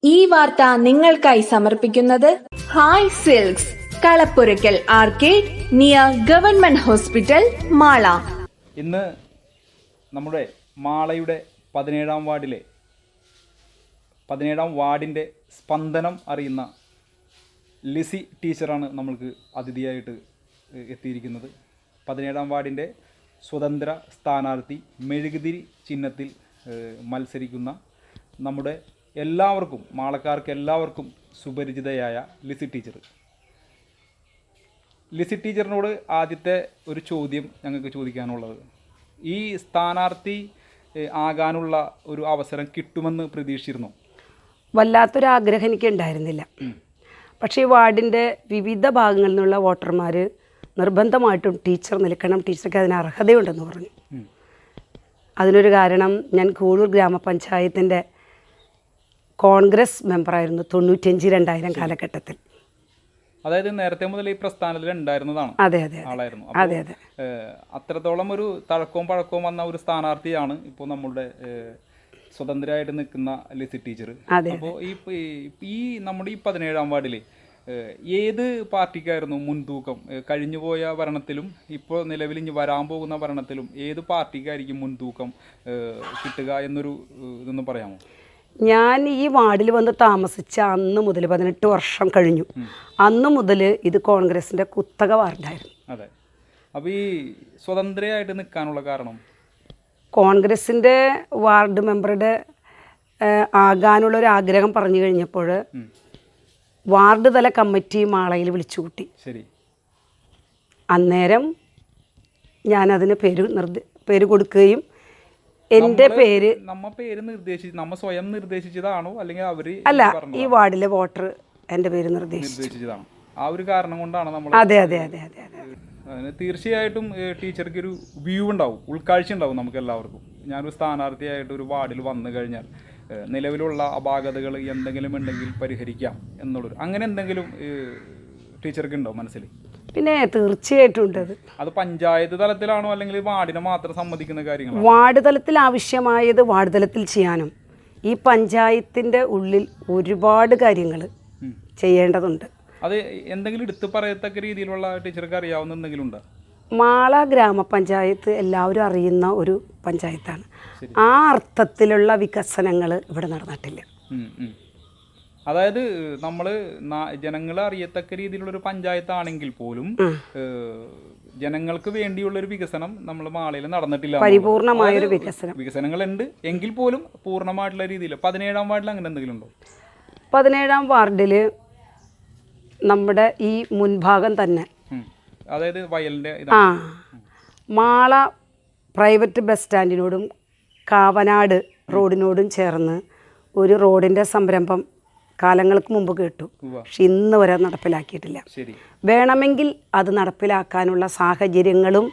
ഈ വാർത്ത നിങ്ങൾക്കായി സമർപ്പിക്കുന്നത് Hi Silks, Kalappurakkal arcade, near government hospital, Mala. ഇന്ന് നമ്മുടെ മാളയുടെ 17ാം വാർഡിൻ്റെ സ്പന്ദനം അറിയുന്ന ലിസി ടീച്ചറാണ് നമ്മൾക്ക് അതിഥിയായിട്ട് എത്തിയിരിക്കുന്നത്. 17ാം വാർഡിൻ്റെ സ്വതന്ത്ര സ്ഥാനാർത്ഥി, മെഴുകുതിരി ചിഹ്നത്തിൽ മത്സരിക്കുന്ന നമ്മുടെ എല്ലാവർക്കും, മാളക്കാർക്ക് എല്ലാവർക്കും സുപരിചിതയായ ലിസി ടീച്ചർ. ലിസി ടീച്ചറിനോട് ആദ്യത്തെ ഒരു ചോദ്യം ഞങ്ങൾക്ക് ചോദിക്കാനുള്ളത്, ഈ സ്ഥാനാർത്ഥി ആകാനുള്ള ഒരു അവസരം കിട്ടുമെന്ന് പ്രതീക്ഷിച്ചിരുന്നു? വല്ലാത്തൊരാഗ്രഹം എനിക്ക് ഉണ്ടായിരുന്നില്ല. പക്ഷേ ഈ വാർഡിൻ്റെ വിവിധ ഭാഗങ്ങളിൽ നിന്നുള്ള വോട്ടർമാർ നിർബന്ധമായിട്ടും ടീച്ചർ നിൽക്കണം, ടീച്ചർക്ക് അതിന് അർഹതയുണ്ടെന്ന് പറഞ്ഞു. അതിനൊരു കാരണം, ഞാൻ കൂളൂർ ഗ്രാമപഞ്ചായത്തിൻ്റെ കോൺഗ്രസ് മെമ്പറായിരുന്നു 95-2000 കാലഘട്ടത്തിൽ. അതായത് നേരത്തെ മുതൽ ഈ പ്രസ്ഥാനത്തിൽ ഉണ്ടായിരുന്നതാണ്. അതെ അതെ ആളായിരുന്നു. അതെ അതെ അത്രത്തോളം ഒരു തഴക്കവും പഴക്കവും വന്ന ഒരു സ്ഥാനാർത്ഥിയാണ് ഇപ്പോൾ നമ്മുടെ സ്വതന്ത്രമായിട്ട് നിൽക്കുന്ന ലിസി ടീച്ചർ. അപ്പോൾ ഈ നമ്മുടെ ഈ 17ാം വാർഡിൽ ഏത് പാർട്ടിക്കായിരുന്നു മുൻതൂക്കം? കഴിഞ്ഞുപോയ ഭരണത്തിലും ഇപ്പോൾ നിലവിൽ ഇനി വരാൻ പോകുന്ന ഭരണത്തിലും ഏത് പാർട്ടിക്കായിരിക്കും മുൻതൂക്കം കിട്ടുക എന്നൊരു ഇതൊന്നും പറയാമോ? ഞാൻ ഈ വാർഡിൽ വന്ന് താമസിച്ച അന്ന് മുതൽ 18 വർഷം കഴിഞ്ഞു. അന്ന് മുതൽ ഇത് കോൺഗ്രസിൻ്റെ കുത്തക വാർഡായിരുന്നു. അതെ. അപ്പോൾ ഈ സ്വതന്ത്രയായിട്ട് നിൽക്കാനുള്ള കാരണം? കോൺഗ്രസിൻ്റെ വാർഡ് മെമ്പറുടെ ആകാനുള്ളൊരു ആഗ്രഹം പറഞ്ഞു കഴിഞ്ഞപ്പോൾ വാർഡ് തല കമ്മിറ്റി മാളയിൽ വിളിച്ചു കൂട്ടി. ശരി. അന്നേരം ഞാനതിന് പേര് കൊടുക്കുകയും എൻ്റെ പേര് നമ്മ സ്വയം നിർദ്ദേശിച്ചതാണോ അല്ലെങ്കിൽ അവര്? അല്ല, ഈ വാർഡിലെ വോട്ടർ എൻ്റെ പേര് നിർദ്ദേശിച്ചതാണ്. ആ ഒരു കാരണം കൊണ്ടാണ് നമ്മൾ. അതെ അതെ അതെ അതെ അതെ. തീർച്ചയായിട്ടും ടീച്ചർക്ക് ഒരു വ്യൂ ഉണ്ടാവും, ഉൾക്കാഴ്ച ഉണ്ടാവും നമുക്ക് എല്ലാവർക്കും. ഞാനൊരു സ്ഥാനാർത്ഥിയായിട്ട് ഒരു വാർഡിൽ വന്നു കഴിഞ്ഞാൽ നിലവിലുള്ള അപാകതകൾ എന്തെങ്കിലും ഉണ്ടെങ്കിൽ പരിഹരിക്കാം എന്നുള്ളൊരു അങ്ങനെ എന്തെങ്കിലും ടീച്ചർക്ക് ഉണ്ടോ മനസ്സിൽ? പിന്നെ തീർച്ചയായിട്ടും ഉണ്ട്. അത് പഞ്ചായത്ത് തലത്തിലാണോ അല്ലെങ്കിൽ വാർഡിനെ മാത്രം സമ്മതിക്കുന്ന കാര്യങ്ങളാണോ? വാർഡ് തലത്തിൽ ആവശ്യമായത് വാർഡ് തലത്തിൽ ചെയ്യാനും ഈ പഞ്ചായത്തിൻ്റെ ഉള്ളിൽ ഒരുപാട് കാര്യങ്ങൾ ചെയ്യേണ്ടതുണ്ട്. അത് എന്തെങ്കിലും എടുത്ത് പറയത്തക്ക രീതിയിലുള്ള ടീച്ചർക്ക് അറിയാവുന്ന എന്തെങ്കിലും ഉണ്ടോ? മാള ഗ്രാമപഞ്ചായത്ത് എല്ലാവരും അറിയുന്ന ഒരു പഞ്ചായത്താണ്. ആ അർത്ഥത്തിലുള്ള വികസനങ്ങൾ ഇവിടെ നടന്നിട്ടില്ല. അതായത് നമ്മൾ ജനങ്ങളെ അറിയത്തക്ക രീതിയിലുള്ളൊരു പഞ്ചായത്താണെങ്കിൽ പോലും ജനങ്ങൾക്ക് വേണ്ടിയുള്ളൊരു വികസനം നമ്മൾ മാളയിൽ നടന്നിട്ടില്ല. പരിപൂർണമായൊരു വികസനങ്ങളുണ്ട് എങ്കിൽ പോലും പൂർണ്ണമായിട്ടുള്ള രീതിയിൽ 17ാം വാർഡിൽ അങ്ങനെ എന്തെങ്കിലും ഉണ്ടോ? 17ാം വാർഡിൽ നമ്മുടെ ഈ മുൻഭാഗം തന്നെ, അതായത് വയലിൻ്റെ മാള പ്രൈവറ്റ് ബസ് സ്റ്റാൻഡിനോടും കാവനാട് റോഡിനോടും ചേർന്ന് ഒരു റോഡിൻ്റെ സംരംഭം കാലങ്ങൾക്ക് മുമ്പ് കേട്ടു. പക്ഷെ ഇന്ന് വരെ നടപ്പിലാക്കിയിട്ടില്ല. വേണമെങ്കിൽ അത് നടപ്പിലാക്കാനുള്ള സാഹചര്യങ്ങളും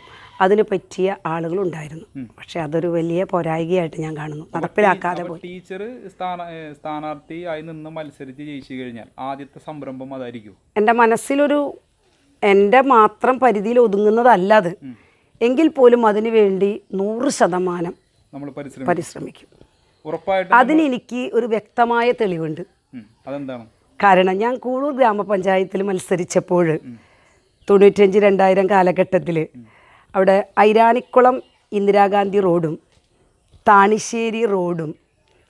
അതിന് പറ്റിയ ആളുകളുണ്ടായിരുന്നു. പക്ഷെ അതൊരു വലിയ പോരായികയായിട്ട് ഞാൻ കാണുന്നു, നടപ്പിലാക്കാതെ പോയി. ടീച്ചർ സ്ഥാനാർത്ഥിയായി നിന്ന് മത്സരിച്ച് ജയിച്ചു കഴിഞ്ഞാൽ ആദ്യത്തെ സംരംഭം അതായിരിക്കും. എൻ്റെ മനസ്സിലൊരു, എൻ്റെ മാത്രം പരിധിയിൽ ഒതുങ്ങുന്നതല്ല അത്, എങ്കിൽ പോലും അതിനു വേണ്ടി 100% നമ്മൾ പരിശ്രമിക്കും. ഉറപ്പായിട്ടും അതിന് എനിക്ക് ഒരു വ്യക്തമായ തെളിവുണ്ട്. അതെന്താണ്? കാരണം ഞാൻ കൂളൂർ ഗ്രാമപഞ്ചായത്തിൽ മത്സരിച്ചപ്പോൾ 95-2000 കാലഘട്ടത്തിൽ അവിടെ ഐരാണിക്കുളം ഇന്ദിരാഗാന്ധി റോഡും താണിശ്ശേരി റോഡും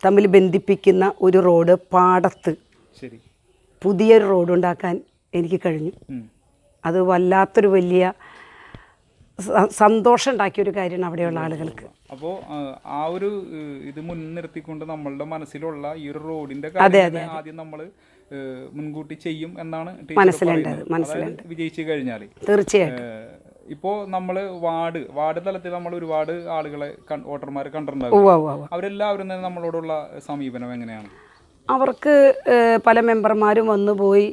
തമ്മിൽ ബന്ധിപ്പിക്കുന്ന ഒരു റോഡ് പാടത്ത് പുതിയൊരു റോഡ് ഉണ്ടാക്കാൻ എനിക്ക് കഴിഞ്ഞു. അത് വല്ലാത്തൊരു വലിയ സന്തോഷം ഉണ്ടാക്കിയൊരു കാര്യമാണ് അവിടെയുള്ള ആളുകൾക്ക്. അപ്പോൾ ആ ഒരു ഇത് മുൻനിർത്തിക്കൊണ്ട് നമ്മളുടെ മനസ്സിലുള്ള ഈ ഒരു റോഡിന്റെ ആദ്യം നമ്മൾ മുൻകൂട്ടി ചെയ്യും എന്നാണ് മനസ്സിലുണ്ട്. വിജയിച്ചു കഴിഞ്ഞാൽ തീർച്ചയായിട്ടും. ഇപ്പോൾ നമ്മൾ വാർഡ് തലത്തിൽ നമ്മൾ ഒരുപാട് ആളുകളെ വോട്ടർമാരെ കണ്ടിട്ടുണ്ടാവും. അവരെല്ലാവരും തന്നെ നമ്മളോടുള്ള സമീപനം എങ്ങനെയാണ്? അവർക്ക് പല മെമ്പർമാരും വന്നുപോയി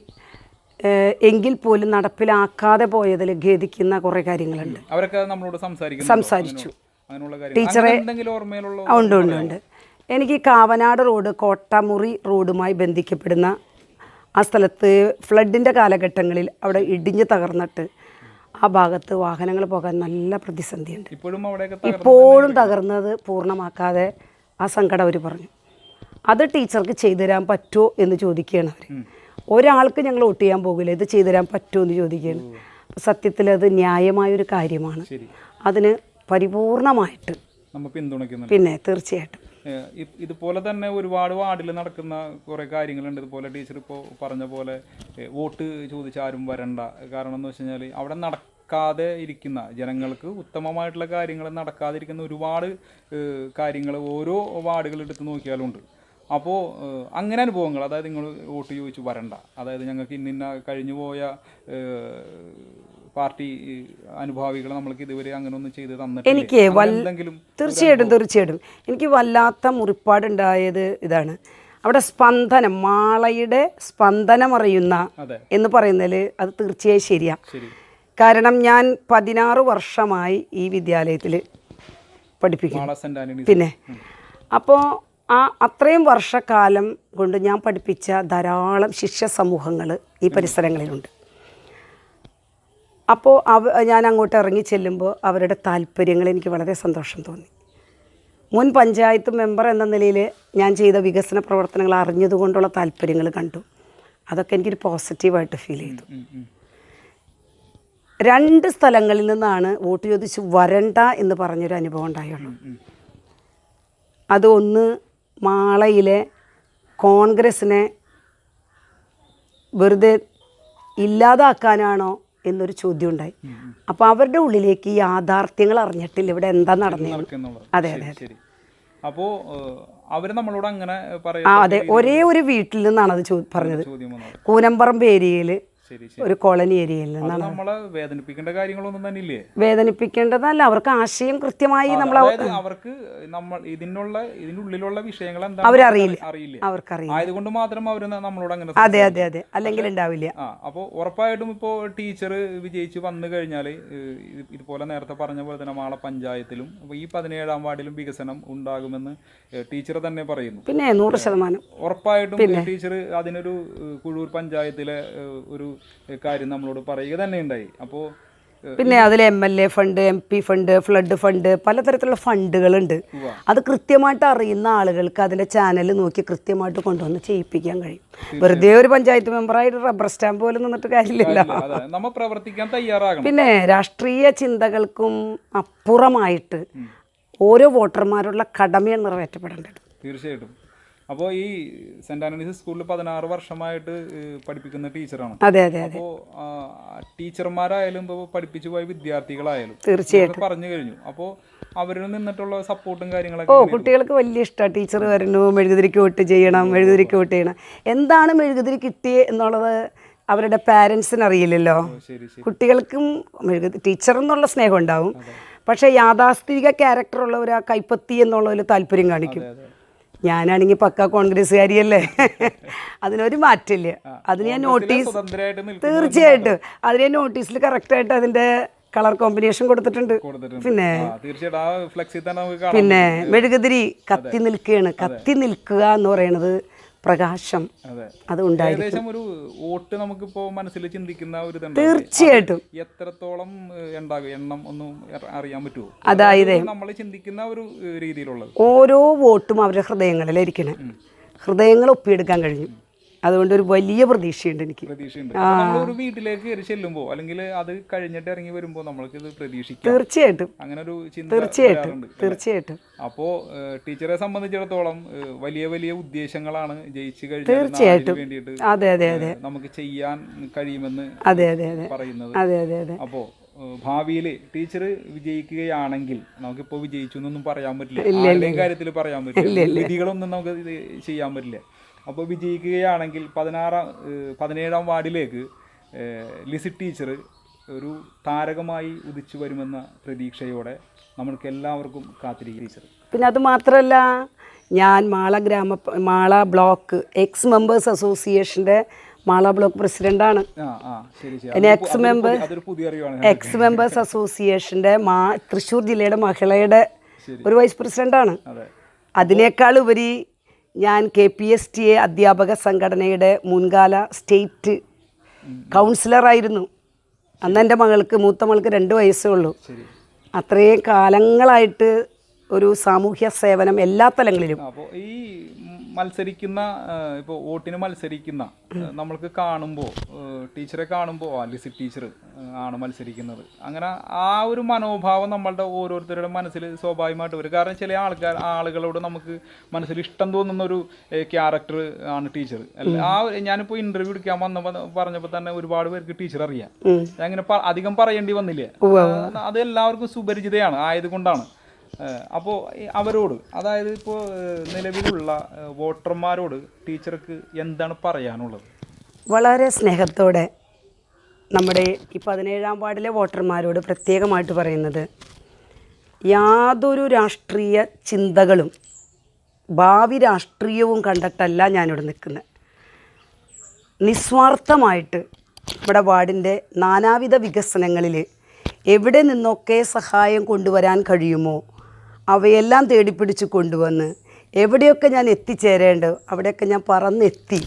എങ്കിൽ പോലും നടപ്പിലാക്കാതെ പോയതിൽ ഖേദിക്കുന്ന കുറേ കാര്യങ്ങളുണ്ട്. അവരൊക്കെ നമ്മളോട് സംസാരിച്ചു. ടീച്ചറെ ഉണ്ട്. എനിക്ക് കാവനാട് റോഡ് കോട്ടാമുറി റോഡുമായി ബന്ധിക്കപ്പെടുന്ന ആ സ്ഥലത്ത് ഫ്ലഡിൻ്റെ കാലഘട്ടങ്ങളിൽ അവിടെ ഇടിഞ്ഞ് തകർന്നിട്ട് ആ ഭാഗത്ത് വാഹനങ്ങൾ പോകാൻ നല്ല പ്രതിസന്ധിയുണ്ട്. ഇപ്പോഴും തകർന്നത് പൂർണ്ണമാക്കാതെ ആ സങ്കടം അവർ പറഞ്ഞു. അത് ടീച്ചർക്ക് ചെയ്തു തരാൻ പറ്റുമോ എന്ന് ചോദിക്കുകയാണ് അവർ. ഒരാൾക്ക് ഞങ്ങൾ വോട്ട് ചെയ്യാൻ പോകില്ല, ഇത് ചെയ്തു തരാൻ പറ്റുമോ എന്ന് ചോദിക്കുകയാണ്. അപ്പോൾ സത്യത്തിൽ അത് ന്യായമായൊരു കാര്യമാണ്. അതിന് പരിപൂർണമായിട്ട് പിന്നെ തീർച്ചയായിട്ടും ഇതുപോലെ തന്നെ ഒരുപാട് വാർഡിൽ നടക്കുന്ന കുറേ കാര്യങ്ങളുണ്ട്. ഇതുപോലെ ടീച്ചർ ഇപ്പോൾ പറഞ്ഞ പോലെ വോട്ട് ചോദിച്ചാരും വരണ്ട. കാരണം എന്ന് വെച്ച് കഴിഞ്ഞാൽ അവിടെ നടക്കാതെ ഇരിക്കുന്ന ജനങ്ങൾക്ക് ഉത്തമമായിട്ടുള്ള കാര്യങ്ങൾ നടക്കാതിരിക്കുന്ന ഒരുപാട് കാര്യങ്ങൾ ഓരോ വാർഡുകൾ എടുത്ത് നോക്കിയാലുണ്ട്. അപ്പോൾ അങ്ങനെ അനുഭവങ്ങൾ, അതായത് നിങ്ങൾ വോട്ട് ചോദിച്ചു വരണ്ട, അതായത് ഞങ്ങൾക്ക് ഇന്ന കഴിഞ്ഞു പോയ പാർട്ടി അനുഭാവികൾ നമ്മൾക്ക് ഇതുവരെ അങ്ങനെ ഒന്നും ചെയ്ത് തന്നിട്ടില്ല. എനിക്ക് തീർച്ചയായിട്ടും എനിക്ക് വല്ലാത്ത മുറിപ്പാടുണ്ടായത് ഇതാണ്. അവിടെ സ്പന്ദനം, മാളയുടെ സ്പന്ദനം അറിയുന്ന എന്ന് പറയുന്നതിൽ അത് തീർച്ചയായും ശരിയാണ്. കാരണം ഞാൻ 16 വർഷമായി ഈ വിദ്യാലയത്തിൽ പഠിപ്പിക്കുന്നു. പിന്നെ അപ്പോൾ അത്രയും വർഷക്കാലം കൊണ്ട് ഞാൻ പഠിപ്പിച്ച ധാരാളം ശിഷ്യ സമൂഹങ്ങൾ ഈ പരിസരങ്ങളിലുണ്ട്. അപ്പോൾ ഞാൻ അങ്ങോട്ട് ഇറങ്ങി ചെല്ലുമ്പോൾ അവരുടെ താല്പര്യങ്ങൾ എനിക്ക് വളരെ സന്തോഷം തോന്നി. മുൻ പഞ്ചായത്ത് മെമ്പർ എന്ന നിലയിൽ ഞാൻ ചെയ്ത വികസന പ്രവർത്തനങ്ങൾ അറിഞ്ഞതുകൊണ്ടുള്ള താല്പര്യങ്ങൾ കണ്ടു. അതൊക്കെ എനിക്കൊരു പോസിറ്റീവായിട്ട് ഫീൽ ചെയ്തു. 2 സ്ഥലങ്ങളിൽ നിന്നാണ് വോട്ട് ചോദിച്ച് വരണ്ട എന്ന് പറഞ്ഞൊരു അനുഭവം ഉണ്ടായുള്ളൂ. അത് ഒന്ന് മാളയിലെ കോൺഗ്രസിനെ വെറുതെ ഇല്ലാതാക്കാനാണോ എന്നൊരു ചോദ്യം ഉണ്ടായി. അപ്പോൾ അവരുടെ ഉള്ളിലേക്ക് ഈ യാഥാർത്ഥ്യങ്ങൾ അറിഞ്ഞിട്ടില്ല ഇവിടെ എന്താ നടന്നത്. അതെ. അപ്പോൾ അവര് നമ്മളോട് അങ്ങനെ അതെ, ഒരേ ഒരു വീട്ടിൽ നിന്നാണ് അത് പറഞ്ഞത്. കൂനമ്പറമ്പ് ഏരിയയിൽ ഒരു കോളനി ഏരിയയിൽ നിന്നാണ്. നമ്മളെ വേദനിപ്പിക്കേണ്ട കാര്യങ്ങളൊന്നും തന്നെ ഇല്ലേ? വേദനിപ്പിക്കേണ്ടതല്ല, അവർക്ക് ആശയം കൃത്യമായി അവർക്ക് നമ്മൾ ഇതിനുള്ളിലുള്ള വിഷയങ്ങൾ അവരറിയില്ല, അവർക്കറിയില്ല. ആയതുകൊണ്ട് മാത്രം അവർ നമ്മളോട് അങ്ങനെ. അതെ, അല്ലെങ്കിൽ ഉണ്ടാവില്ല. അപ്പോൾ ഉറപ്പായിട്ടും ഇപ്പോൾ ടീച്ചർ വിജയിച്ച് വന്നു കഴിഞ്ഞാൽ ഇതുപോലെ നേരത്തെ പറഞ്ഞ പോലെ തന്നെ മാള പഞ്ചായത്തിലും ഈ 17ാം വാർഡിലും വികസനം ഉണ്ടാകുമെന്ന് ടീച്ചർ തന്നെ പറയുന്നു. പിന്നെ 100% ഉറപ്പായിട്ടും ടീച്ചർ അതിനൊരു കുഴൂർ പഞ്ചായത്തിലെ ഒരു കാര്യം നമ്മളോട് പറയുക തന്നെ ഉണ്ടായി. അപ്പോൾ പിന്നെ അതിൽ MLA fund, MP fund, flood fund, പലതരത്തിലുള്ള ഫണ്ടുകളുണ്ട്. അത് കൃത്യമായിട്ട് അറിയുന്ന ആളുകൾക്ക് അതിൻ്റെ ചാനൽ നോക്കി കൃത്യമായിട്ട് കൊണ്ടുവന്ന് ചെയ്യിപ്പിക്കാൻ കഴിയും. വെറുതെ ഒരു പഞ്ചായത്ത് മെമ്പറായിട്ട് റബ്ബർ സ്റ്റാമ്പ് പോലെ നിന്നിട്ട് കാര്യമില്ലല്ലോ. നമ്മൾ പ്രവർത്തിക്കാൻ തയ്യാറാകണം. പിന്നെ രാഷ്ട്രീയ ചിന്തകൾക്കും അപ്പുറമായിട്ട് ഓരോ വോട്ടർമാരുള്ള കടമയാണ് നിറവേറ്റപ്പെടേണ്ടത്. തീർച്ചയായിട്ടും. അപ്പോൾ ഈ സെന്റ് ആന്റണീസ് സ്കൂളിൽ 16 വർഷമായിട്ട് പഠിപ്പിക്കുന്ന ടീച്ചറാണ്. അതെ. അപ്പോൾ ടീച്ചർമാരായാലും ഇപ്പോൾ പഠിപ്പിച്ചു പോയ വിദ്യാർത്ഥികളായാലും തീർച്ചയായിട്ടും പറഞ്ഞു കഴിഞ്ഞു. അപ്പോൾ അവരിൽ നിന്നിട്ടുള്ള സപ്പോർട്ടും കാര്യങ്ങളൊക്കെ കുട്ടികൾക്ക് വലിയ ഇഷ്ടമാണ്. ടീച്ചർ വരുന്നു, മെഴുകുതിരിക്ക് വോട്ട് ചെയ്യണം. എന്താണ് മെഴുകുതിരി കിട്ടിയത് എന്നുള്ളത് അവരുടെ പാരൻസിന് അറിയില്ലല്ലോ. കുട്ടികൾക്കും ടീച്ചർ എന്നുള്ള സ്നേഹം ഉണ്ടാവും, പക്ഷേ യാഥാസ്ഥിതിക ക്യാരക്ടറുള്ളവർ ആ കൈപ്പത്തി എന്നുള്ളതിൽ താല്പര്യം കാണിക്കും. ഞാനാണെങ്കിൽ പക്ക കോൺഗ്രസ്സുകാരിയല്ലേ, അതിനൊരു മാറ്റമില്ല. അതിന് ഞാൻ തീർച്ചയായിട്ടും അതിന് ഞാൻ നോട്ടീസിൽ കറക്റ്റായിട്ട് അതിൻ്റെ കളർ കോമ്പിനേഷൻ കൊടുത്തിട്ടുണ്ട്. പിന്നെ മെഴുകുതിരി കത്തി നിൽക്കുക എന്ന് പറയുന്നത് പ്രകാശം, അത് ഉണ്ടായിരിക്കും. ഒരു വോട്ട് നമുക്കിപ്പോ മനസ്സിൽ ചിന്തിക്കുന്ന ഒരു തീർച്ചയായിട്ടും എത്രത്തോളം എണ്ണം ഒന്നും അറിയാൻ പറ്റുമോ? അതായത് നമ്മൾ ചിന്തിക്കുന്ന ഒരു രീതിയിലുള്ളത് ഓരോ വോട്ടും അവരുടെ ഹൃദയങ്ങളിലായിരിക്കണേ. ഹൃദയങ്ങൾ ഒപ്പിയെടുക്കാൻ കഴിഞ്ഞു. അതുകൊണ്ട് ഒരു വലിയ പ്രതീക്ഷയുണ്ട് എനിക്ക്. ഒരു വീട്ടിലേക്ക് കയറി ചെല്ലുമ്പോൾ അല്ലെങ്കിൽ അത് കഴിഞ്ഞിട്ട് ഇറങ്ങി വരുമ്പോൾ നമ്മൾക്ക് ഇത് പ്രതീക്ഷിക്കാം. തീർച്ചയായിട്ടും അങ്ങനെ ഒരു ചിന്ത തീർച്ചയായിട്ടും. അപ്പോൾ ടീച്ചറെ സംബന്ധിച്ചിടത്തോളം വലിയ വലിയ ഉദ്ദേശങ്ങളാണ് ജയിച്ചു കഴിഞ്ഞാൽ വേണ്ടിയിട്ട് നമുക്ക് ചെയ്യാൻ കഴിയുമെന്ന് പറയുന്നത്. അപ്പോൾ ഭാവിയിൽ ടീച്ചർ വിജയിക്കുകയാണെങ്കിൽ, നമുക്കിപ്പോൾ വിജയിച്ചു എന്നൊന്നും പറയാൻ പറ്റില്ല, ആരുടെയും കാര്യത്തിൽ പറയാൻ പറ്റില്ല, വിധികളൊന്നും നമുക്ക് ഇത് ചെയ്യാൻ പറ്റില്ല. അപ്പോൾ വിജയിക്കുകയാണെങ്കിൽ 17ാം വാർഡിലേക്ക് ലിസി ടീച്ചർ ഒരു താരകമായി ഉദിച്ചു വരുമെന്ന പ്രതീക്ഷയോടെ നമ്മൾക്ക് എല്ലാവർക്കും കാത്തിരിക്കും ടീച്ചർ. പിന്നെ അത് മാത്രമല്ല, ഞാൻ മാള ബ്ലോക്ക് എക്സ് മെമ്പേഴ്സ് അസോസിയേഷൻ്റെ മാള ബ്ലോക്ക് പ്രസിഡൻ്റാണ്. എക്സ് മെമ്പേഴ്സ് അസോസിയേഷൻ്റെ തൃശ്ശൂർ ജില്ലയുടെ മഹിളയുടെ ഒരു വൈസ് പ്രസിഡൻ്റാണ്. അതിനേക്കാൾ ഉപരി ഞാൻ KPSTA അധ്യാപക സംഘടനയുടെ മുൻകാല സ്റ്റേറ്റ് കൗൺസിലറായിരുന്നു. അന്ന് എൻ്റെ മൂത്ത മകൾക്ക് 2 വയസ്സേ ഉള്ളൂ. അത്രയും കാലങ്ങളായിട്ട് ഒരു സാമൂഹ്യ സേവനം എല്ലാ തലങ്ങളിലും. അപ്പോൾ ഈ മത്സരിക്കുന്ന ഇപ്പോൾ വോട്ടിന് മത്സരിക്കുന്ന നമ്മൾക്ക് കാണുമ്പോൾ ടീച്ചറെ കാണുമ്പോൾ ലിസിറ്റ് ടീച്ചർ ആണ് മത്സരിക്കുന്നത്, അങ്ങനെ ആ ഒരു മനോഭാവം നമ്മളുടെ ഓരോരുത്തരുടെ മനസ്സിൽ സ്വാഭാവികമായിട്ട് വരും. കാരണം ചില ആളുകളോട് നമുക്ക് മനസ്സിൽ ഇഷ്ടം തോന്നുന്ന ഒരു ക്യാരക്ടർ ആണ് ടീച്ചർ. ഞാനിപ്പോൾ ഇൻ്റർവ്യൂ എടുക്കാൻ പറഞ്ഞപ്പോൾ തന്നെ ഒരുപാട് പേർക്ക് ടീച്ചർ അറിയാം. അങ്ങനെ അധികം പറയേണ്ടി വന്നില്ലേ, അത് എല്ലാവർക്കും സുപരിചിതയാണ് ആയതുകൊണ്ടാണ്. അപ്പോൾ അവരോട്, അതായത് ഇപ്പോൾ നിലവിലുള്ള വോട്ടർമാരോട് ടീച്ചർക്ക് എന്താണ് പറയാനുള്ളത്? വളരെ സ്നേഹത്തോടെ നമ്മുടെ ഈ 17-ാം വാർഡിലെ വോട്ടർമാരോട് പ്രത്യേകമായിട്ട് പറയുന്നത്, യാതൊരു രാഷ്ട്രീയ ചിന്തകളും ഭാവി രാഷ്ട്രീയവും കണ്ടിട്ടല്ല ഞാനിവിടെ നിൽക്കുന്നത്. നിസ്വാർത്ഥമായിട്ട് നമ്മുടെ വാർഡിൻ്റെ നാനാവിധ വികസനങ്ങളിൽ എവിടെ നിന്നൊക്കെ സഹായം കൊണ്ടുവരാൻ കഴിയുമോ അവയെല്ലാം തേടിപ്പിടിച്ച് കൊണ്ടുവന്ന് എവിടെയൊക്കെ ഞാൻ എത്തിച്ചേരേണ്ടത് അവിടെയൊക്കെ ഞാൻ പറന്നെത്തി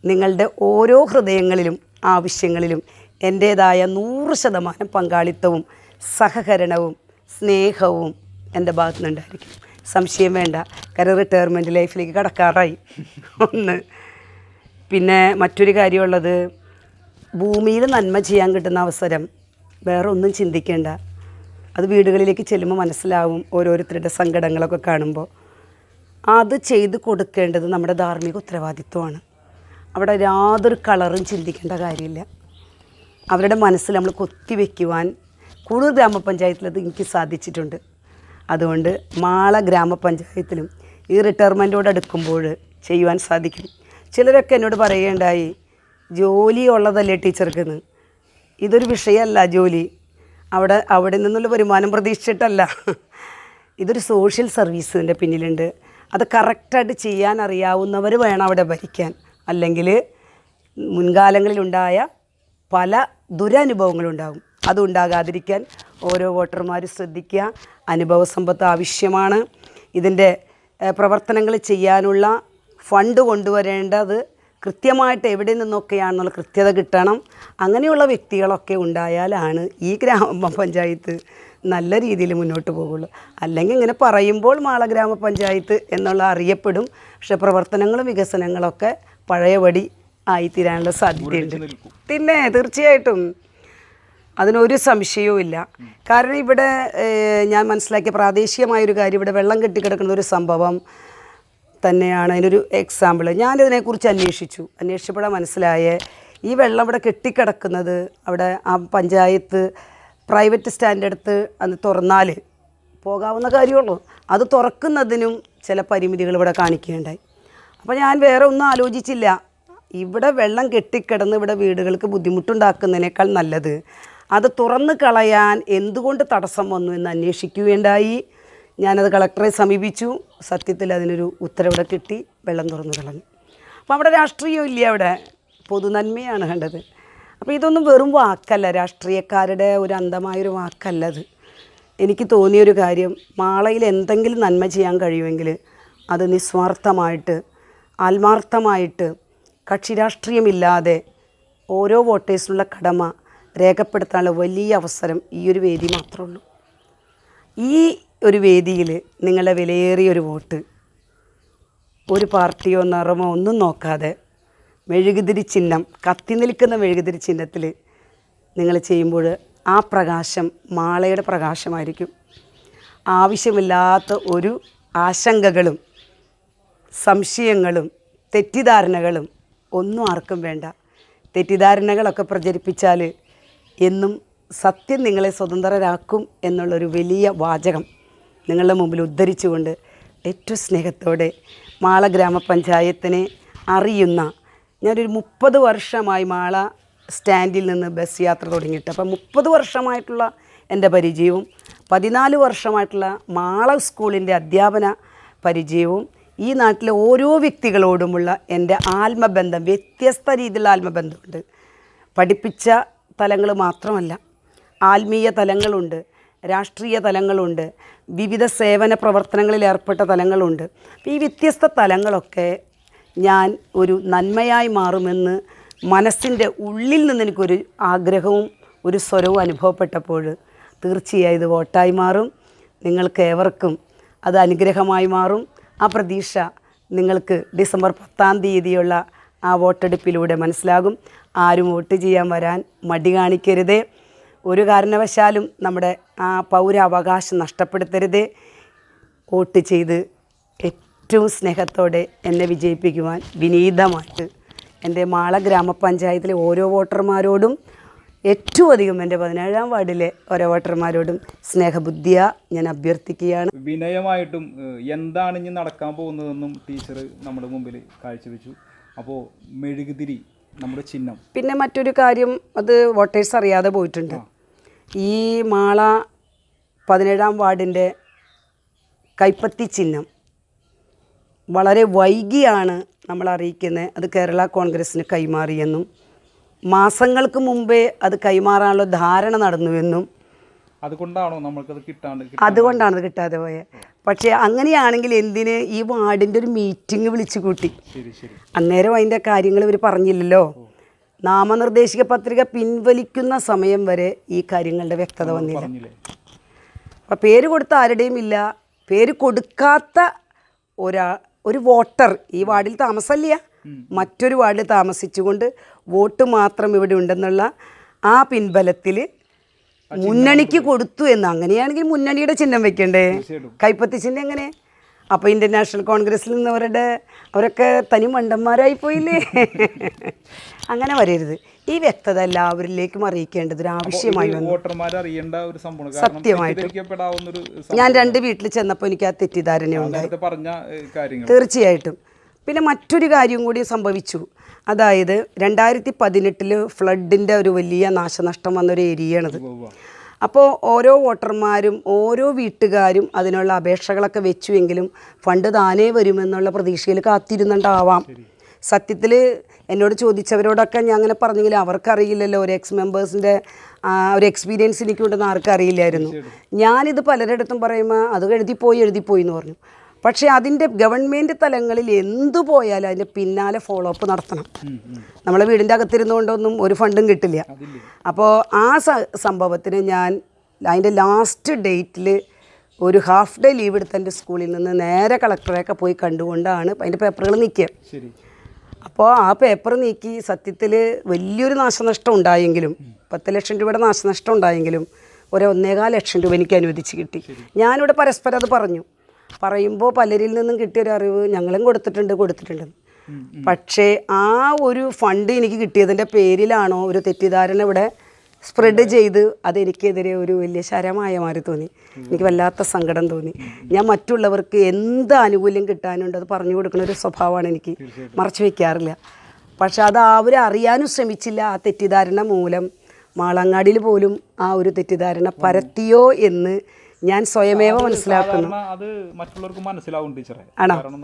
നിങ്ങളുടെ ഓരോ ഹൃദയങ്ങളിലും ആവശ്യങ്ങളിലും എൻ്റേതായ 100% പങ്കാളിത്തവും സഹകരണവും സ്നേഹവും എൻ്റെ ഭാഗത്തു നിന്നുണ്ടായിരിക്കും. സംശയം വേണ്ട, കാരണം റിട്ടയർമെൻറ്റ് ലൈഫിലേക്ക് കടക്കാറായി. ഒന്ന് പിന്നെ മറ്റൊരു കാര്യമുള്ളത്, ഭൂമിയിൽ നന്മ ചെയ്യാൻ കിട്ടുന്ന അവസരം വേറെ ഒന്നും ചിന്തിക്കേണ്ട. അത് വീടുകളിലേക്ക് ചെല്ലുമ്പോൾ മനസ്സിലാവും, ഓരോരുത്തരുടെ സങ്കടങ്ങളൊക്കെ കാണുമ്പോൾ. അത് ചെയ്ത് കൊടുക്കേണ്ടത് നമ്മുടെ ധാർമ്മിക ഉത്തരവാദിത്വമാണ്. അവിടെ യാതൊരു കളറും ചിന്തിക്കേണ്ട കാര്യമില്ല. അവരുടെ മനസ്സിൽ നമ്മൾ കൊത്തിവെക്കുവാൻ കൂടുതൽ ഗ്രാമപഞ്ചായത്തിലത് എനിക്ക് സാധിച്ചിട്ടുണ്ട്. അതുകൊണ്ട് മാള ഗ്രാമപഞ്ചായത്തിലും ഈ റിട്ടയർമെൻറ്റോട് അടുക്കുമ്പോൾ ചെയ്യുവാൻ സാധിക്കും. ചിലരൊക്കെ എന്നോട് പറയുകയുണ്ടായി, ജോലി ഉള്ളതല്ലേ ടീച്ചർക്കെന്ന്. ഇതൊരു വിഷയമല്ല ജോലി, അവിടെ നിന്നുള്ള വരുമാനം പ്രതീക്ഷിച്ചിട്ടല്ല. ഇതൊരു സോഷ്യൽ സർവീസിൻ്റെ പിന്നിലുണ്ട്. അത് കറക്റ്റായിട്ട് ചെയ്യാൻ അറിയാവുന്നവർ വേണം അവിടെ ഭരിക്കാൻ. അല്ലെങ്കിൽ മുൻകാലങ്ങളിലുണ്ടായ പല ദുരനുഭവങ്ങളുണ്ടാകും. അതുണ്ടാകാതിരിക്കാൻ ഓരോ വോട്ടർമാരും ശ്രദ്ധിക്കുക. അനുഭവ സമ്പത്ത് ആവശ്യമാണ്. ഇതിൻ്റെ പ്രവർത്തനങ്ങൾ ചെയ്യാനുള്ള ഫണ്ട് കൊണ്ടുവരേണ്ടത് കൃത്യമായിട്ട് എവിടെ നിന്നൊക്കെയാണെന്നുള്ള കൃത്യത കിട്ടണം. അങ്ങനെയുള്ള വ്യക്തികളൊക്കെ ഉണ്ടായാലാണ് ഈ ഗ്രാമപഞ്ചായത്ത് നല്ല രീതിയിൽ മുന്നോട്ട് പോകുള്ളൂ. അല്ലെങ്കിൽ ഇങ്ങനെ പറയുമ്പോൾ മാള ഗ്രാമപഞ്ചായത്ത് എന്നുള്ള അറിയപ്പെടും, പക്ഷെ പ്രവർത്തനങ്ങളും വികസനങ്ങളൊക്കെ പഴയപടി ആയിത്തീരാനുള്ള സാധ്യതയുണ്ട്. പിന്നെ തീർച്ചയായിട്ടും അതിനൊരു സംശയവും ഇല്ല. കാരണം ഇവിടെ ഞാൻ മനസ്സിലാക്കിയ പ്രാദേശികമായൊരു കാര്യം, ഇവിടെ വെള്ളം കെട്ടിക്കിടക്കുന്ന ഒരു സംഭവം തന്നെയാണ് അതിനൊരു എക്സാമ്പിൾ. ഞാനിതിനെക്കുറിച്ച് അന്വേഷിച്ചപ്പോഴാണ് മനസ്സിലായ ഈ വെള്ളം ഇവിടെ കെട്ടിക്കിടക്കുന്നത് അവിടെ ആ പഞ്ചായത്ത് പ്രൈവറ്റ് സ്റ്റാൻഡ് അടുത്ത് അത് തുറന്നാൽ പോകാവുന്ന കാര്യമുള്ളൂ. അത് തുറക്കുന്നതിനും ചില പരിമിതികൾ ഇവിടെ കാണിക്കുകയുണ്ടായി. അപ്പോൾ ഞാൻ വേറെ ഒന്നും ആലോചിച്ചില്ല. ഇവിടെ വെള്ളം കെട്ടിക്കിടന്ന് ഇവിടെ വീടുകൾക്ക് ബുദ്ധിമുട്ടുണ്ടാക്കുന്നതിനേക്കാൾ നല്ലത് അത് തുറന്ന് കളയാൻ എന്തുകൊണ്ട് തടസ്സം വന്നു എന്ന് അന്വേഷിക്കുകയുണ്ടായി. ഞാനത് കളക്ടറെ സമീപിച്ചു. സത്യത്തിൽ അതിനൊരു ഉത്തരവിടെ കിട്ടി, വെള്ളം തുറന്നു കളഞ്ഞു. അപ്പോൾ അവിടെ രാഷ്ട്രീയം ഇല്ല, അവിടെ പൊതുനന്മയാണ് കണ്ടത്. അപ്പോൾ ഇതൊന്നും വെറും വാക്കല്ല, രാഷ്ട്രീയക്കാരുടെ ഒരു അന്ധമായൊരു വാക്കല്ലത്. എനിക്ക് തോന്നിയൊരു കാര്യം, മാളയിൽ എന്തെങ്കിലും നന്മ ചെയ്യാൻ കഴിയുമെങ്കിൽ അത് നിസ്വാർത്ഥമായിട്ട് ആത്മാർത്ഥമായിട്ട് കക്ഷി രാഷ്ട്രീയമില്ലാതെ ഓരോ വോട്ടേഴ്സിനുള്ള കടമ രേഖപ്പെടുത്താനുള്ള വലിയ അവസരം ഈ ഒരു വേദി മാത്രമേ ഉള്ളൂ. ഈ ഒരു വേദിയിൽ നിങ്ങളുടെ വിലയേറിയൊരു വോട്ട് ഒരു പാർട്ടിയോ നിറമോ ഒന്നും നോക്കാതെ മെഴുകുതിരി ചിഹ്നം, കത്തി നിൽക്കുന്ന മെഴുകുതിരി ചിഹ്നത്തിൽ നിങ്ങൾ ചെയ്യുമ്പോൾ ആ പ്രകാശം മാളയുടെ പ്രകാശമായിരിക്കും. ആവശ്യമില്ലാത്ത ഒരു ആശങ്കകളും സംശയങ്ങളും തെറ്റിദ്ധാരണകളും ഒന്നും ആർക്കും വേണ്ട. തെറ്റിദ്ധാരണകളൊക്കെ പ്രചരിപ്പിച്ചാൽ എന്നും സത്യം നിങ്ങളെ സ്വതന്ത്രരാക്കും എന്നുള്ളൊരു വലിയ വാചകം നിങ്ങളുടെ മുമ്പിൽ ഉദ്ധരിച്ചുകൊണ്ട് ഏറ്റവും സ്നേഹത്തോടെ മാള ഗ്രാമപഞ്ചായത്തിനെ അറിയുന്ന, ഞാനൊരു 30 വർഷമായി മാള സ്റ്റാൻഡിൽ നിന്ന് ബസ് യാത്ര തുടങ്ങിയിട്ട്. അപ്പം 30 വർഷമായിട്ടുള്ള എൻ്റെ പരിചയവും 14 വർഷമായിട്ടുള്ള മാള സ്കൂളിൻ്റെ അധ്യാപന പരിചയവും ഈ നാട്ടിലെ ഓരോ വ്യക്തികളോടുമുള്ള എൻ്റെ ആത്മബന്ധം, വ്യത്യസ്ത രീതിയിലുള്ള ആത്മബന്ധമുണ്ട്. പഠിപ്പിച്ച തലങ്ങൾ മാത്രമല്ല, ആത്മീയ തലങ്ങളുണ്ട്, രാഷ്ട്രീയ തലങ്ങളുണ്ട്, വിവിധ സേവന പ്രവർത്തനങ്ങളിൽ ഏർപ്പെട്ട തലങ്ങളുണ്ട്. അപ്പോൾ ഈ വ്യത്യസ്ത തലങ്ങളൊക്കെ ഞാൻ ഒരു നന്മയായി മാറുമെന്ന് മനസ്സിൻ്റെ ഉള്ളിൽ നിന്ന് എനിക്കൊരു ആഗ്രഹവും ഒരു സ്വരവും അനുഭവപ്പെട്ടപ്പോൾ തീർച്ചയായും ഇത് വോട്ടായി മാറും. നിങ്ങൾക്ക് ഏവർക്കും അത് അനുഗ്രഹമായി മാറും. ആ പ്രതീക്ഷ നിങ്ങൾക്ക് ഡിസംബർ 10-ാം തീയതിയുള്ള ആ വോട്ടെടുപ്പിലൂടെ മനസ്സിലാകും. ആരും വോട്ട് ചെയ്യാൻ വരാൻ മടി കാണിക്കരുത്. ഒരു കാരണവശാലും നമ്മുടെ ആ പൗരാവകാശം നഷ്ടപ്പെടുത്തരുത്. വോട്ട് ചെയ്ത് ഏറ്റവും സ്നേഹത്തോടെ എന്നെ വിജയിപ്പിക്കുവാൻ വിനീതമായിട്ട് എൻ്റെ മാള ഗ്രാമപഞ്ചായത്തിലെ ഓരോ വോട്ടർമാരോടും, ഏറ്റവും അധികം എൻ്റെ 17-ാം വാർഡിലെ ഓരോ വോട്ടർമാരോടും സ്നേഹബുദ്ധിയാ ഞാൻ അഭ്യർത്ഥിക്കുകയാണ്. വിനയമായിട്ടും എന്താണ് ഇനി നടക്കാൻ പോകുന്നതെന്നും ടീച്ചർ നമ്മുടെ മുമ്പിൽ കാഴ്ചവെച്ചു. അപ്പോൾ മെഴുകുതിരി നമ്മുടെ ചിഹ്നം. പിന്നെ മറ്റൊരു കാര്യം, അത് വോട്ടേഴ്സ് അറിയാതെ പോയിട്ടുണ്ട്. ഈ മാള 17-ാം വാർഡിൻ്റെ കൈപ്പത്തി ചിഹ്നം വളരെ വൈകിയാണ് നമ്മൾ അറിയിക്കുന്നത്. അത് കേരള കോൺഗ്രസ്സിന് കൈമാറിയെന്നും മാസങ്ങൾക്ക് മുമ്പേ അത് കൈമാറാനുള്ള ധാരണ നടന്നുവെന്നും അതുകൊണ്ടാണോ നമ്മൾക്കത് അതുകൊണ്ടാണ് അത് കിട്ടാതെ പോയത്. പക്ഷേ അങ്ങനെയാണെങ്കിൽ എന്തിന് ഈ വാർഡിൻ്റെ ഒരു മീറ്റിംഗ് വിളിച്ചു കൂട്ടി? അന്നേരം അതിൻ്റെ കാര്യങ്ങൾ ഇവർ പറഞ്ഞില്ലല്ലോ. നാമനിർദ്ദേശിക പത്രിക പിൻവലിക്കുന്ന സമയം വരെ ഈ കാര്യങ്ങളുടെ വ്യക്തത വന്നില്ല. അപ്പം പേര് കൊടുത്ത ആരുടെയും ഇല്ല. പേര് കൊടുക്കാത്ത ഒരു വോട്ടർ ഈ വാർഡിൽ താമസമില്ല, മറ്റൊരു വാർഡിൽ താമസിച്ചുകൊണ്ട് വോട്ട് മാത്രം ഇവിടെ ഉണ്ടെന്നുള്ള ആ പിൻബലത്തിൽ മുന്നണിക്ക് കൊടുത്തു എന്ന്. അങ്ങനെയാണെങ്കിൽ മുന്നണിയുടെ ചിഹ്നം വെക്കണ്ടേ? കൈപ്പത്തി ചിഹ്നം എങ്ങനെ? അപ്പോൾ ഇന്ത്യൻ നാഷണൽ കോൺഗ്രസ്സിൽ നിന്ന് അവരൊക്കെ തനി മണ്ടന്മാരായി പോയില്ലേ? അങ്ങനെ വരരുത്. ഈ വ്യക്തത എല്ലാവരിലേക്കും അറിയിക്കേണ്ടത് ഒരു ആവശ്യമായി വന്നു. സത്യമായിട്ടും ഞാൻ 2 വീട്ടിൽ ചെന്നപ്പോൾ എനിക്ക് ആ തെറ്റിദ്ധാരണയുണ്ടായി, തീർച്ചയായിട്ടും. പിന്നെ മറ്റൊരു കാര്യം കൂടി സംഭവിച്ചു. അതായത് 2018 ഫ്ലഡിൻ്റെ ഒരു വലിയ നാശനഷ്ടം വന്നൊരു ഏരിയയാണത്. അപ്പോൾ ഓരോ വോട്ടർമാരും ഓരോ വീട്ടുകാരും അതിനുള്ള അപേക്ഷകളൊക്കെ വെച്ചുവെങ്കിലും ഫണ്ട് താനേ വരുമെന്നുള്ള പ്രതീക്ഷയിൽ കാത്തിരുന്നുണ്ടാവാം. സത്യത്തിൽ എന്നോട് ചോദിച്ചവരോടൊക്കെ ഞാൻ അങ്ങനെ പറഞ്ഞെങ്കിലും അവർക്കറിയില്ലല്ലോ, ഒരു എക്സ് മെമ്പേഴ്സിൻ്റെ ഒരു എക്സ്പീരിയൻസ് എനിക്കുണ്ടെന്ന് ആർക്കും അറിയില്ലായിരുന്നു. ഞാനിത് പലരിടത്തും പറയുമ്പോൾ അത് എഴുതിപ്പോയി എന്ന് പറഞ്ഞു. പക്ഷേ അതിൻ്റെ ഗവൺമെൻറ് തലങ്ങളിൽ എന്തു പോയാലും അതിൻ്റെ പിന്നാലെ ഫോളോ അപ്പ് നടത്തണം. നമ്മളെ വീടിൻ്റെ അകത്തിരുന്നുകൊണ്ടൊന്നും ഒരു ഫണ്ടും കിട്ടില്ല. അപ്പോൾ ആ സംഭവത്തിന് ഞാൻ അതിൻ്റെ ലാസ്റ്റ് ഡേറ്റിൽ ഒരു ഹാഫ് ഡേ ലീവ് എടുത്ത് എൻ്റെ സ്കൂളിൽ നിന്ന് നേരെ കളക്ടറെയൊക്കെ പോയി കണ്ടുകൊണ്ടാണ് അതിൻ്റെ പേപ്പറുകൾ നീക്കിയത്. അപ്പോൾ ആ പേപ്പർ നീക്കി സത്യത്തിൽ വലിയൊരു നാശനഷ്ടം ഉണ്ടായെങ്കിലും 10 ലക്ഷം രൂപയുടെ നാശനഷ്ടം ഉണ്ടായെങ്കിലും 1.25 ലക്ഷം രൂപ എനിക്ക് അനുവദിച്ച് കിട്ടി. ഞാനിവിടെ പരസ്പരം അത് പറയുമ്പോൾ പലരിൽ നിന്നും കിട്ടിയൊരു അറിവ് ഞങ്ങളും കൊടുത്തിട്ടുണ്ട്. പക്ഷേ ആ ഒരു ഫണ്ട് എനിക്ക് കിട്ടിയതിൻ്റെ പേരിലാണോ ഒരു തെറ്റിദ്ധാരണ ഇവിടെ സ്പ്രെഡ് ചെയ്ത് അതെനിക്കെതിരെ ഒരു വലിയ ശരമായ മാറി തോന്നി. എനിക്ക് വല്ലാത്ത സങ്കടം തോന്നി. ഞാൻ മറ്റുള്ളവർക്ക് എന്ത് ആനുകൂല്യം കിട്ടാനുണ്ട് അത് പറഞ്ഞു കൊടുക്കുന്ന ഒരു സ്വഭാവമാണ് എനിക്ക്, മറച്ചു വയ്ക്കാറില്ല. പക്ഷെ അത് അവരറിയാനും ശ്രമിച്ചില്ല. ആ തെറ്റിദ്ധാരണ മൂലം മാളങ്ങാടിയിൽ പോലും ആ ഒരു തെറ്റിദ്ധാരണ പരത്തിയോ എന്ന് ഞാൻ സ്വയമേവ മനസ്സിലാക്കുന്നു. അത് മറ്റുള്ളവർക്ക് മനസ്സിലാവും ടീച്ചറെ.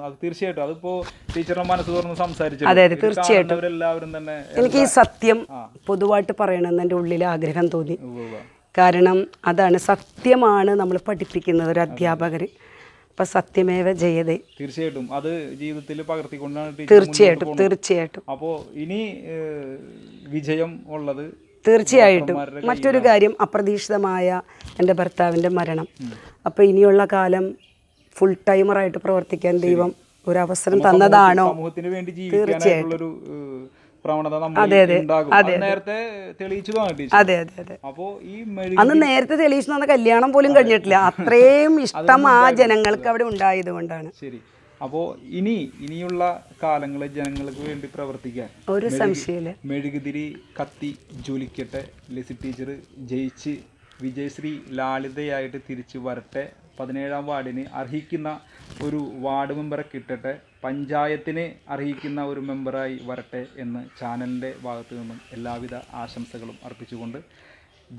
അത് തീർച്ചയായിട്ടും അതിപ്പോ ടീച്ചറുടെ മനസ്സ് തുറന്ന് സംസാരിച്ചു. അതെ തീർച്ചയായിട്ടും. എനിക്ക് ഈ സത്യം പൊതുവായിട്ട് പറയണമെന്ന് എൻ്റെ ഉള്ളിൽ ആഗ്രഹം തോന്നി. കാരണം അതാണ് സത്യമാണ് നമ്മൾ പഠിപ്പിക്കുന്നത് ഒരു അധ്യാപകർ. അപ്പം സത്യമേവ ജയതേ. തീർച്ചയായിട്ടും അത് ജീവിതത്തിൽ പകർത്തിക്കൊണ്ടാണ് തീർച്ചയായിട്ടും. അപ്പോൾ ഇനി വിജയം ഉള്ളത് തീർച്ചയായിട്ടും. മറ്റൊരു കാര്യം, അപ്രതീക്ഷിതമായ എൻ്റെ ഭർത്താവിൻ്റെ മരണം. അപ്പോൾ ഇനിയുള്ള കാലം ഫുൾ ടൈമറായിട്ട് പ്രവർത്തിക്കാൻ ദൈവം ഒരു അവസരം തന്നതാണോ? തീർച്ചയായിട്ടും. അതെ. അന്ന് നേരത്തെ തെളിയിച്ചു തന്ന കല്യാണം പോലും കഴിഞ്ഞിട്ടില്ല. അത്രയും ഇഷ്ടം ആ ജനങ്ങൾക്ക് അവിടെ ഉണ്ടായത് കൊണ്ടാണ്. അപ്പോൾ ഇനിയുള്ള കാലങ്ങളിൽ ജനങ്ങൾക്ക് വേണ്ടി പ്രവർത്തിക്കാൻ ഒരു സംശയമില്ല. മെഴുകുതിരി കത്തി ജ്വലിക്കട്ടെ. ലിസി ടീച്ചർ ജയിച്ച് വിജയശ്രീ ലാളിതയായിട്ട് തിരിച്ചു വരട്ടെ. 17-ാം വാർഡിന് അർഹിക്കുന്ന ഒരു വാർഡ് മെമ്പറെ കിട്ടട്ടെ. പഞ്ചായത്തിന് അർഹിക്കുന്ന ഒരു മെമ്പറായി വരട്ടെ എന്ന് ചാനലിൻ്റെ ഭാഗത്തു നിന്നും എല്ലാവിധ ആശംസകളും അർപ്പിച്ചുകൊണ്ട്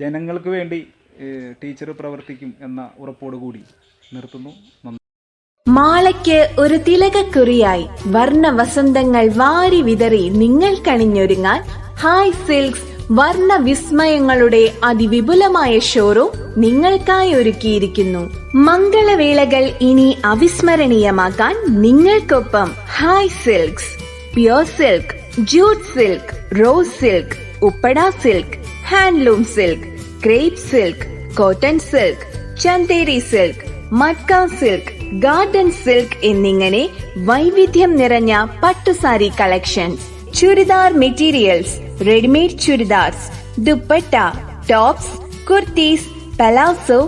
ജനങ്ങൾക്ക് വേണ്ടി ടീച്ചർ പ്രവർത്തിക്കും എന്ന ഉറപ്പോടുകൂടി നിർത്തുന്നു. നന്ദി. മാളയ്ക്ക് ഒരു തിലകക്കുറിയായി വർണ്ണ വസന്തങ്ങൾ വാരി വിതറി നിങ്ങൾ കണിഞ്ഞൊരുങ്ങാൻ ഹായ് സിൽക്സ് വർണ്ണ വിസ്മയങ്ങളുടെ അതിവിപുലമായ ഷോറൂം നിങ്ങൾക്കായി ഒരുക്കിയിരിക്കുന്നു. മംഗളവേളകൾ ഇനി അവിസ്മരണീയമാക്കാൻ നിങ്ങൾക്കൊപ്പം hi silks. Pure silk, jute silk, rose silk, Uppada silk, handloom silk, crepe silk, cotton silk, Chanderi silk, matka silk, garden silk എന്നിങ്ങനെ വൈവിധ്യം നിറഞ്ഞ പട്ടുസാരി collections, churidar materials, readymade churidars, dupatta, tops, kurtis, palazzo,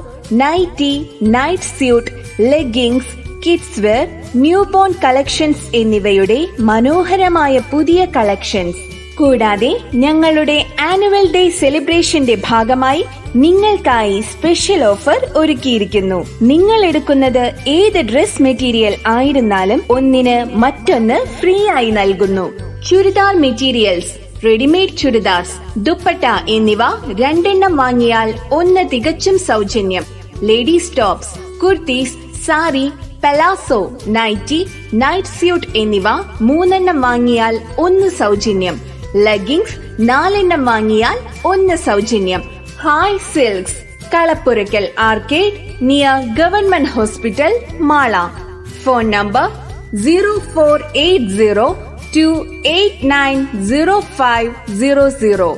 nighty, night suit, leggings, kids wear, new born collections എന്നിവയുടെ മനോഹരമായ പുതിയ collections. കൂടാതെ ഞങ്ങളുടെ annual day സെലിബ്രേഷന്റെ ഭാഗമായി നിങ്ങൾക്കായി സ്പെഷ്യൽ ഓഫർ ഒരുക്കിയിരിക്കുന്നു. നിങ്ങൾ എടുക്കുന്നത് ഏത് ഡ്രസ് മെറ്റീരിയൽ ആയിരുന്നാലും ഒന്നിന് മറ്റൊന്ന് ഫ്രീ ആയി നൽകുന്നു. ചുരിദാർ മെറ്റീരിയൽസ്, റെഡിമെയ്ഡ് ചുരിദാർസ്, ദുപ്പട്ട എന്നിവ 2 എണ്ണം വാങ്ങിയാൽ 1 തികച്ചും സൗജന്യം. Ladies tops, kurtis, sari, palazzo, nighty, night suit എന്നിവ 3 എണ്ണം വാങ്ങിയാൽ 1 സൗജന്യം. ലെഗിങ്സ് 4 എണ്ണം വാങ്ങിയാൽ 1 സൗജന്യം. Hi silks, Kalappurakkal arcade near government hospital, Mala. Phone number 048028905000.